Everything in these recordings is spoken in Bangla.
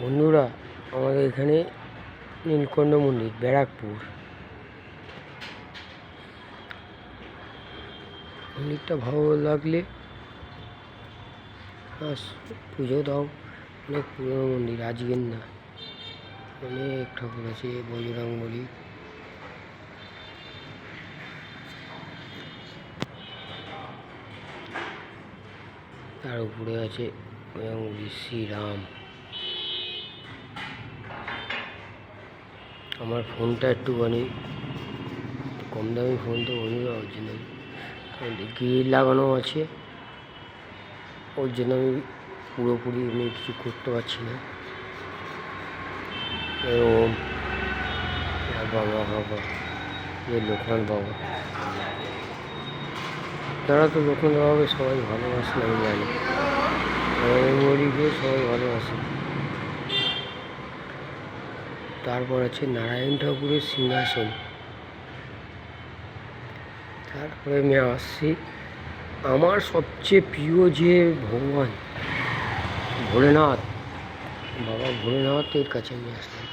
বন্ধুরা, আমাদের এখানে নীলকণ্ঠ মন্দির, ব্যারাকপুর। মন্দিরটা ভালো লাগলে পুজো দাও। অনেক পুরনো মন্দির, আজকের না, অনেক ঠাকুর আছে। বজরংবলী, তার উপরে আছে শ্রীরাম। আমার ফোনটা একটুখানি কম দামি ফোন, তো বন্ধুরা ওর জন্য গ্রিল লাগানো আছে, ওর জন্য আমি পুরোপুরি কিছু করতে পারছি না। ওম বাবা বাবা, লোকনাথ বাবা, তারা তো লোকনাথ বাবাকে সবাই ভালোবাসেন, আমি জানি। বজরংবলীকে সবাই ভালোবাসে। তারপর আছে নারায়ণ ঠাকুরের সিংহাসন। তারপরে আমি আসছি আমার সবচেয়ে প্রিয় যে ভগবান ভোলেনাথ, বাবা ভোলেনাথের কাছে আমি আসলাম।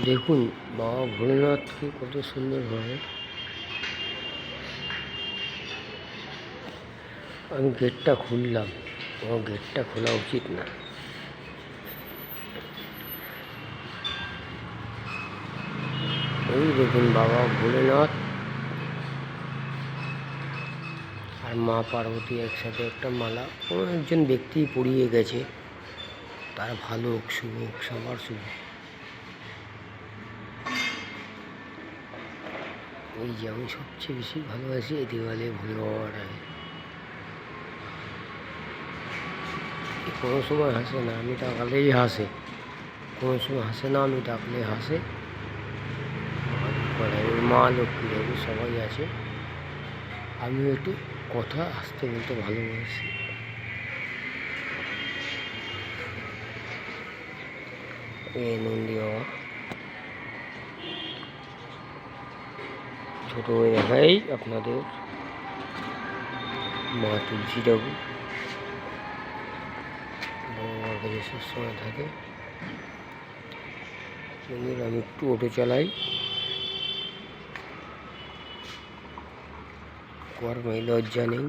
দেখুন বাবা ভোলেনাথকে কত সুন্দরভাবে। আমি গেটটা খুললাম, আমার গেটটা খোলা উচিত না। এই দেখুন বাবা ভোলেনাথ আর মা পার্বতী একসাথে একটা মালা কোনো একজন ব্যক্তি পরিয়ে গেছে। তার ভালো হোক, শুভ হোক, সবার শুভ। এই যে আমি সবচেয়ে বেশি ভালোবাসি এই দেওয়ালে ভোলে বাবাটাকে। কোনো সময় হাসে না, আমি ডাকলেই হাসে। কোনো সময় হাসে না, আমি ডাকলে হাসে। মা লক্ষ্মী দেবী সবাই আছে। আমি একটু কথা আসতে বলতে ভালোবাসি। এই নন্দী বাবা, ছোটো হয়ে দেখাই আপনাদের মা তুলসী ঠাকুর, বাবার কাছে সবসময় থাকে। আমি একটু অটো চালাই, লজ্জা নেই।